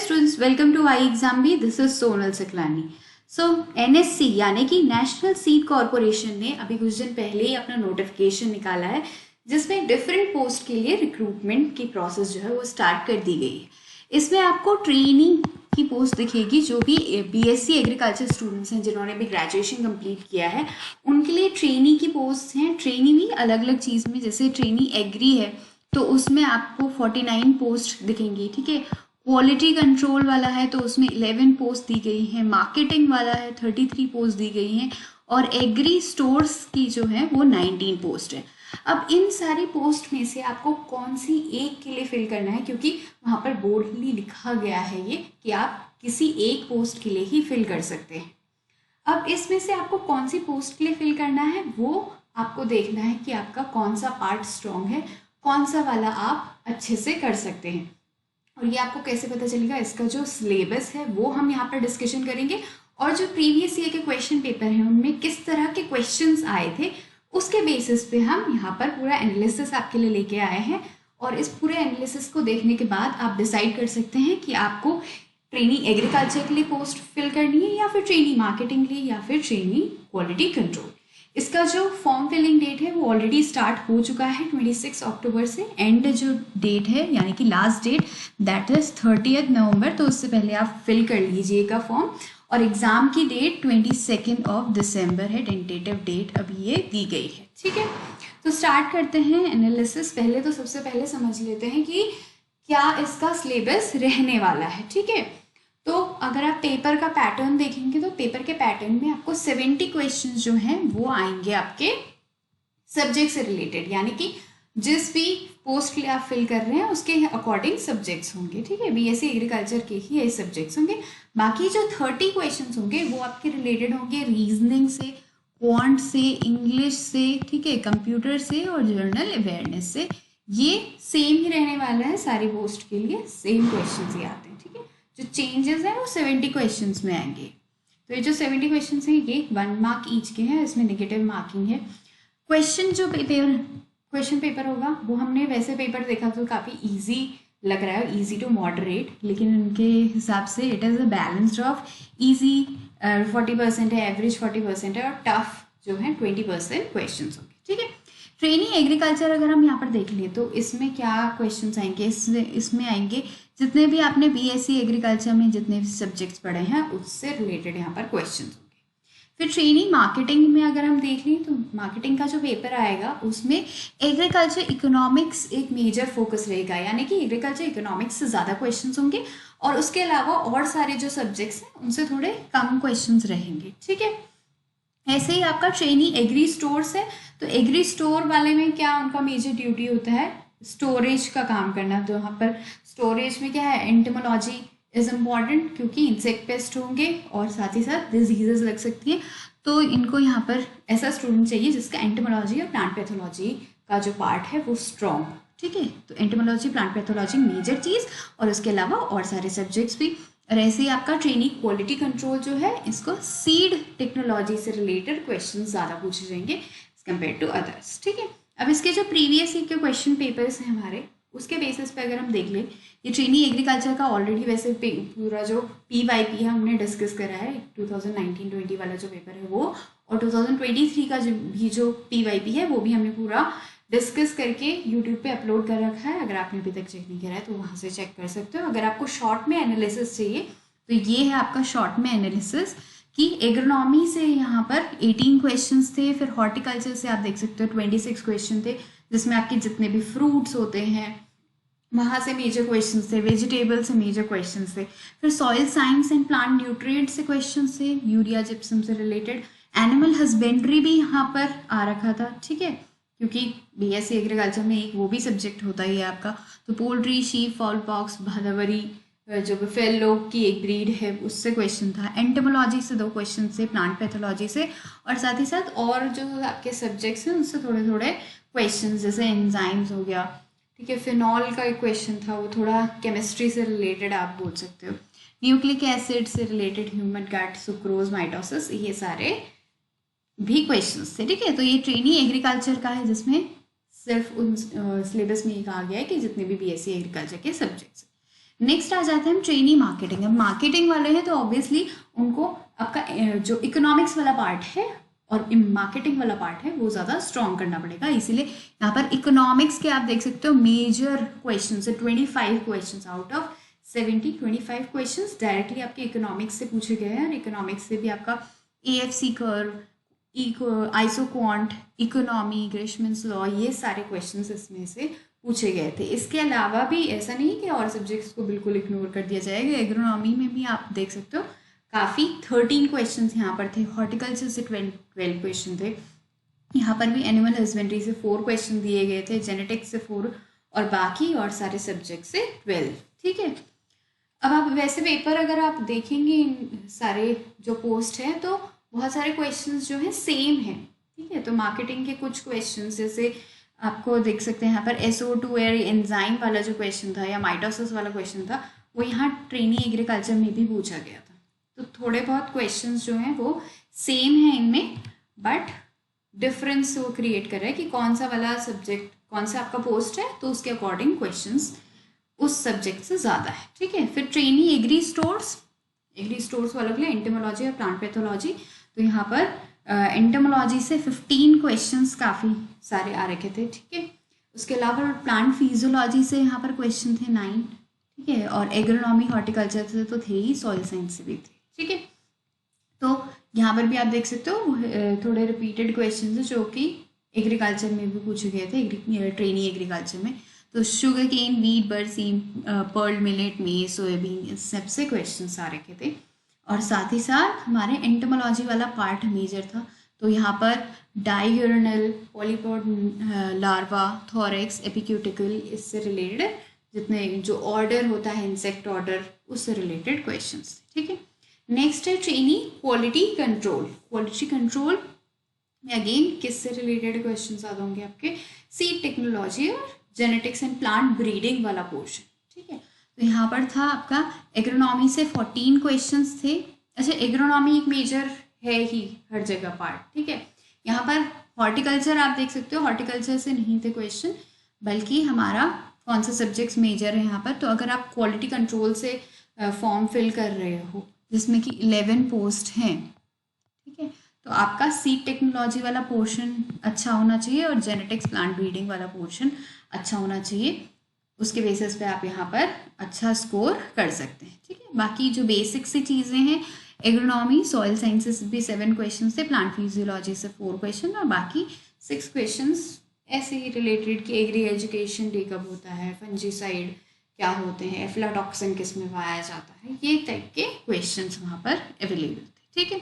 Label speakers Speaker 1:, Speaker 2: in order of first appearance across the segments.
Speaker 1: students, welcome to iExamB. This is Sonal Siklani. So NSC यानी कि national seed corporation ने अभी कुछ दिन पहले ही अपना नोटिफिकेशन निकाला है जिसमें डिफरेंट पोस्ट के लिए रिक्रूटमेंट की प्रोसेस जो है वो स्टार्ट कर दी गई है। इसमें आपको ट्रेनिंग की पोस्ट दिखेगी। जो भी बीएससी एग्रीकल्चर स्टूडेंट्स हैं जिन्होंने भी ग्रेजुएशन कंप्लीट किया है उनके लिए ट्रेनी की पोस्ट हैं। ट्रेनी भी अलग अलग चीज़ में, जैसे ट्रेनी एग्री है तो उसमें आपको 49 पोस्ट दिखेंगी, ठीक है। क्वालिटी कंट्रोल वाला है तो उसमें 11 पोस्ट दी गई हैं। मार्केटिंग वाला है 33 पोस्ट दी गई हैं और एग्री स्टोर्स की जो है वो 19 पोस्ट है। अब इन सारी पोस्ट में से आपको कौन सी एक के लिए फिल करना है, क्योंकि वहाँ पर बोल्डली लिखा गया है ये कि आप किसी एक पोस्ट के लिए ही फिल कर सकते हैं। अब इसमें से आपको कौन सी पोस्ट के लिए फिल करना है वो आपको देखना है कि आपका कौन सा पार्ट स्ट्रॉन्ग है, कौन सा वाला आप अच्छे से कर सकते हैं। और ये आपको कैसे पता चलेगा, इसका जो सिलेबस है वो हम यहाँ पर डिस्कशन करेंगे और जो प्रीवियस ईयर के क्वेश्चन पेपर हैं उनमें किस तरह के क्वेश्चंस आए थे उसके बेसिस पे हम यहाँ पर पूरा एनालिसिस आपके लिए लेके आए हैं। और इस पूरे एनालिसिस को देखने के बाद आप डिसाइड कर सकते हैं कि आपको ट्रेनी एग्रीकल्चर के लिए पोस्ट फिल करनी है या फिर ट्रेनी मार्केटिंग के लिए या फिर ट्रेनी क्वालिटी कंट्रोल। इसका जो फॉर्म फिलिंग डेट है वो ऑलरेडी स्टार्ट हो चुका है 26 अक्टूबर से। एंड जो डेट है यानी कि लास्ट डेट दैट इज 30 नवंबर, तो उससे पहले आप फिल कर लीजिएगा फॉर्म। और एग्ज़ाम की डेट 22 दिसंबर है, टेंटेटिव डेट अभी ये दी गई है, ठीक है। तो स्टार्ट करते हैं एनालिसिस। पहले तो सबसे पहले समझ लेते हैं कि क्या इसका सिलेबस रहने वाला है, ठीक है। तो अगर आप पेपर का पैटर्न देखेंगे तो पेपर के पैटर्न में आपको 70 क्वेश्चंस जो हैं वो आएंगे आपके सब्जेक्ट से रिलेटेड, यानी कि जिस भी पोस्ट के लिए आप फिल कर रहे हैं उसके अकॉर्डिंग सब्जेक्ट्स होंगे, ठीक है। बीएससी एग्रीकल्चर के ही ये सब्जेक्ट्स होंगे। बाकी जो 30 क्वेश्चंस होंगे वो आपके रिलेटेड होंगे रीजनिंग से, क्वांट से, इंग्लिश से, ठीक है, कंप्यूटर से और जनरल अवेयरनेस से। ये सेम ही रहने वाला है, सारी पोस्ट के लिए सेम क्वेश्चंस ही आते हैं, ठीक है। जो चेंजेस हैं वो 70 क्वेश्चंस में आएंगे। तो ये जो 70 क्वेश्चंस हैं ये 1 मार्क ईच के हैं, इसमें नेगेटिव मार्किंग है। क्वेश्चन पेपर होगा वो हमने वैसे पेपर देखा तो काफ़ी इजी लग रहा है, इजी टू मॉडरेट, लेकिन उनके हिसाब से it is a balanced of easy 40% है, एवरेज 40% है और टफ जो है 20% क्वेश्चन होंगे, ठीक है। ट्रेनिंग एग्रीकल्चर अगर हम यहाँ पर देख लें तो इसमें क्या क्वेश्चंस आएंगे, इसमें आएंगे जितने भी आपने बीएससी एग्रीकल्चर में जितने भी सब्जेक्ट्स पढ़े हैं उससे रिलेटेड यहाँ पर क्वेश्चंस होंगे। फिर ट्रेनिंग मार्केटिंग में अगर हम देख लें तो मार्केटिंग का जो पेपर आएगा उसमें एग्रीकल्चर इकोनॉमिक्स एक मेजर फोकस रहेगा, यानी कि एग्रीकल्चर इकोनॉमिक्स से ज़्यादा क्वेश्चंस होंगे और उसके अलावा और सारे जो सब्जेक्ट्स हैं उनसे थोड़े कम क्वेश्चंस रहेंगे, ठीक है। ऐसे ही आपका ट्रेनी एग्री स्टोर्स है तो एग्री स्टोर वाले में क्या उनका मेजर ड्यूटी होता है, स्टोरेज का काम करना। तो यहाँ पर स्टोरेज में क्या है, एंटोमोलॉजी इज इम्पॉर्टेंट क्योंकि इंसेक्ट पेस्ट होंगे और साथ ही साथ डिजीजेस लग सकती हैं। तो इनको यहाँ पर ऐसा स्टूडेंट चाहिए जिसका एंटोमोलॉजी और प्लांट पैथोलॉजी का जो पार्ट है वो स्ट्रॉन्ग, ठीक है। तो एंटोमोलॉजी, प्लांट पैथोलॉजी मेजर चीज़ और उसके अलावा और सारे सब्जेक्ट्स भी। और ऐसे ही आपका ट्रेनिंग क्वालिटी कंट्रोल जो है इसको सीड टेक्नोलॉजी से रिलेटेड क्वेश्चन ज़्यादा पूछे जाएंगे एज कम्पेयर टू अदर्स, ठीक है। अब इसके जो प्रीवियस ईयर के क्वेश्चन पेपर्स हैं हमारे उसके बेसिस पे अगर हम देख लें, ये ट्रेनिंग एग्रीकल्चर का ऑलरेडी वैसे पूरा जो PYP है हमने डिस्कस करा है, 2019-20 वाला जो पेपर है वो, और 2023 का जो PYP है वो भी हमने पूरा डिस्कस करके यूट्यूब पे अपलोड कर रखा है। अगर आपने अभी तक चेक नहीं करा है तो वहाँ से चेक कर सकते हो। अगर आपको शॉर्ट में एनालिसिस चाहिए तो ये है आपका शॉर्ट में एनालिसिस कि एग्रोनॉमी से यहाँ पर 18 क्वेश्चंस थे। फिर हॉर्टिकल्चर से आप देख सकते हो 26 क्वेश्चन थे जिसमें आपके जितने भी फ्रूट्स होते हैं वहाँ से मेजर क्वेश्चंस थे, वेजिटेबल से मेजर क्वेश्चंस थे। फिर soil science and plant nutrient से क्वेश्चंस थे, यूरिया जिप्सम से रिलेटेड। एनिमल हस्बेंड्री भी यहाँ पर आ रखा था, ठीक है, क्योंकि बीएससी एग्रीकल्चर में एक वो भी सब्जेक्ट होता ही है आपका। तो poultry, sheep, foul pox, Bhadawari जो फेलो की एक ब्रीड है उससे क्वेश्चन था। एंटोमोलॉजी से 2 क्वेश्चन थे, प्लांट पैथोलॉजी से, और साथ ही साथ और जो आपके सब्जेक्ट्स हैं उनसे थोड़े थोड़े क्वेश्चन, जैसे एंजाइम्स हो गया, ठीक है। फिनॉल का एक क्वेश्चन था वो थोड़ा केमिस्ट्री से रिलेटेड आप बोल सकते हो। न्यूक्लिक एसिड से रिलेटेड ह्यूमन गट, सुक्रोज, माइटोसिस, ये सारे भी क्वेश्चंस थे, ठीक है। तो ये ट्रेनी एग्रीकल्चर का है जिसमें सिर्फ उन सिलेबस में ये कहा गया है कि जितने भी बीएससी एग्रीकल्चर के सब्जेक्ट्स। नेक्स्ट आ जाते हैं हम ट्रेनी मार्केटिंग। अब मार्केटिंग वाले हैं तो ऑब्वियसली उनको आपका जो इकोनॉमिक्स वाला पार्ट है और मार्केटिंग वाला पार्ट है वो ज़्यादा स्ट्रॉन्ग करना पड़ेगा। इसीलिए यहाँ पर इकोनॉमिक्स के आप देख सकते हो मेजर क्वेश्चन है 25 question out of 70, 25 question directly आपके इकोनॉमिक्स से पूछे गए हैं। और इकोनॉमिक्स से भी आपका AFC curve, isoquant, economy, Gresham's law, ये सारे क्वेश्चंस इसमें से पूछे गए थे। इसके अलावा भी ऐसा नहीं कि और सब्जेक्ट्स को बिल्कुल इग्नोर कर दिया जाएगा। एग्रोनॉमी में भी आप देख सकते हो काफ़ी 13 क्वेश्चंस यहाँ पर थे। हॉर्टिकल्चर से 12 क्वेश्चन थे। यहाँ पर भी एनिमल हस्बेंड्री से 4 क्वेश्चन दिए गए थे, जेनेटिक्स से 4 और बाकी और सारे सब्जेक्ट से 12। ठीक है, अब आप वैसे पेपर अगर आप देखेंगे इन सारे जो पोस्ट है तो बहुत सारे क्वेश्चंस जो हैं सेम है। ठीक है, तो मार्केटिंग के कुछ क्वेश्चंस जैसे आपको देख सकते हैं यहाँ पर SO2 एंजाइम वाला जो क्वेश्चन था या माइटोसिस वाला क्वेश्चन था वो यहाँ ट्रेनी एग्रीकल्चर में भी पूछा गया था। तो थोड़े बहुत क्वेश्चंस जो हैं वो सेम है इनमें, बट डिफरेंस वो क्रिएट कर रहा है कि कौन सा वाला सब्जेक्ट, कौन सा आपका पोस्ट है तो उसके अकॉर्डिंग क्वेश्चंस उस सब्जेक्ट से ज़्यादा है। ठीक है, फिर ट्रेनी एग्री स्टोर्स वालों के लिए एंटोमोलॉजी और प्लांट पैथोलॉजी। तो यहाँ पर एंटोमोलॉजी से 15 क्वेश्चंस काफ़ी सारे आ रखे थे। ठीक है, उसके अलावा प्लांट फिजियोलॉजी से यहाँ पर क्वेश्चन थे 9। ठीक है, और एग्रोनॉमी हॉर्टिकल्चर से तो थे ही, सॉइल साइंस से भी थे। ठीक है, तो यहाँ पर भी आप देख सकते हो थोड़े रिपीटेड क्वेश्चन है जो कि एग्रीकल्चर में भी पूछे गए थे, ट्रेनी एग्रीकल्चर में। तो शुगर केन, वीट, बरसीम, पर्ल मिलेट, मेज, सोयाबीन, इस सबसे क्वेश्चन आ रखे थे। और साथ ही साथ हमारे एंटोमोलॉजी वाला पार्ट मेजर था। तो यहाँ पर डायग्यूरनल, पॉलीपॉड लार्वा, थोरेक्स, एपिक्यूटिकल, इससे रिलेटेड जितने जो ऑर्डर होता है इंसेक्ट ऑर्डर उससे रिलेटेड क्वेश्चंस। ठीक है, नेक्स्ट है ट्रेनी क्वालिटी कंट्रोल में अगेन किससे रिलेटेड क्वेश्चंस आ होंगे आपके, सीड टेक्नोलॉजी और जेनेटिक्स एंड प्लांट ब्रीडिंग वाला पोर्शन। ठीक है, तो यहाँ पर था आपका एग्रोनॉमी से 14 क्वेश्चंस थे। अच्छा, एग्रोनॉमी एक मेजर है ही हर जगह पार्ट। ठीक है, यहाँ पर हॉर्टिकल्चर आप देख सकते हो, हॉर्टिकल्चर से नहीं थे क्वेश्चन, बल्कि हमारा कौन सा सब्जेक्ट्स मेजर है यहाँ पर। तो अगर आप क्वालिटी कंट्रोल से फॉर्म फिल कर रहे हो जिसमें कि 11 पोस्ट हैं, ठीक है, तो आपका सीड टेक्नोलॉजी वाला पोर्शन अच्छा होना चाहिए और जेनेटिक्स प्लांट ब्रीडिंग वाला पोर्शन अच्छा होना चाहिए। उसके बेसिस पे आप यहाँ पर अच्छा स्कोर कर सकते हैं। ठीक है, बाकी जो बेसिक सी चीज़ें हैं, एग्रोनॉमी, सॉइल साइंसेस भी 7 क्वेश्चन थे, प्लांट फिजियोलॉजी से 4 क्वेश्चन और बाकी 6 क्वेश्चंस ऐसे ही रिलेटेड कि एग्री एजुकेशन डे कब होता है, फंजीसाइड क्या होते हैं, एफ्लाटॉक्सिन किस में पाया जाता है, ये टाइप के क्वेश्चंस वहाँ पर अवेलेबल थे। ठीक है,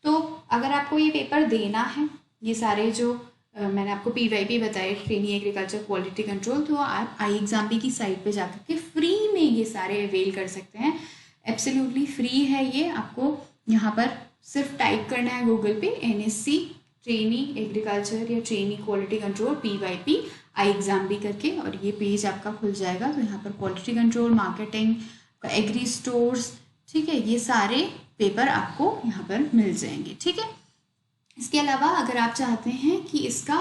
Speaker 1: तो अगर आपको ये पेपर देना है, ये सारे जो मैंने आपको PYP बताए, ट्रेनी एग्रीकल्चर क्वालिटी कंट्रोल, तो आप iExamB की साइट पे जाकर के फ्री में ये सारे अवेल कर सकते हैं। एब्सोल्युटली फ्री है ये। आपको यहाँ पर सिर्फ टाइप करना है गूगल पे NSC ट्रेनी एग्रीकल्चर या trainee quality control PYP iExamB करके, और ये पेज आपका खुल जाएगा। तो यहाँ पर quality control, marketing, agri stores, ठीक है, ये सारे पेपर आपको यहाँ पर मिल जाएंगे। ठीक है, इसके अलावा अगर आप चाहते हैं कि इसका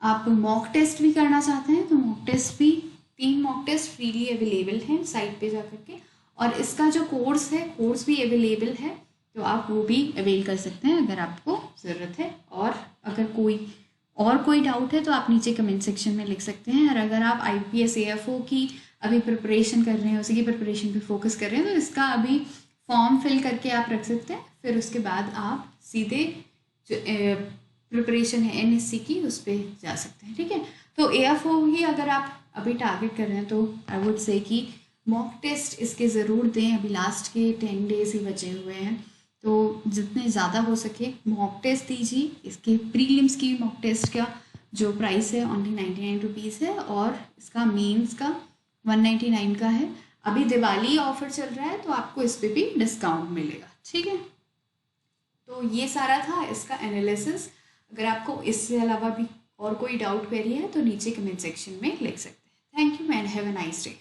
Speaker 1: आप मॉक टेस्ट भी करना चाहते हैं तो मॉक टेस्ट भी 3 मॉक टेस्ट फ्रीली अवेलेबल हैं साइट पे जाकर के, और इसका जो कोर्स है कोर्स भी अवेलेबल है, तो आप वो भी अवेल कर सकते हैं अगर आपको ज़रूरत है। और अगर कोई डाउट है तो आप नीचे कमेंट सेक्शन में लिख सकते हैं। और अगर आप IPS AFO की अभी प्रिपरेशन कर रहे हैं, उसी की प्रिपरेशन पे फोकस कर रहे हैं, तो इसका अभी फॉर्म फिल करके आप रख सकते हैं। फिर उसके बाद आप सीधे जो प्रिपरेशन है NSC की उस पर जा सकते हैं। ठीक है, तो AFO ही अगर आप अभी टारगेट कर रहे हैं तो आई वुड से कि मॉक टेस्ट इसके ज़रूर दें। अभी लास्ट के 10 डेज ही बचे हुए हैं, तो जितने ज़्यादा हो सके मॉक टेस्ट दीजिए। इसके प्रीलिम्स की मॉक टेस्ट का जो प्राइस है ओनली 99 रुपीज़ है, और इसका मेंस का 199 का है। अभी दिवाली ऑफर चल रहा है तो आपको इस पर भी डिस्काउंट मिलेगा। ठीक है, तो ये सारा था इसका एनालिसिस। अगर आपको इससे अलावा भी और कोई डाउट क्वेरी है तो नीचे कमेंट सेक्शन में लिख सकते हैं। Thank you and have a nice day.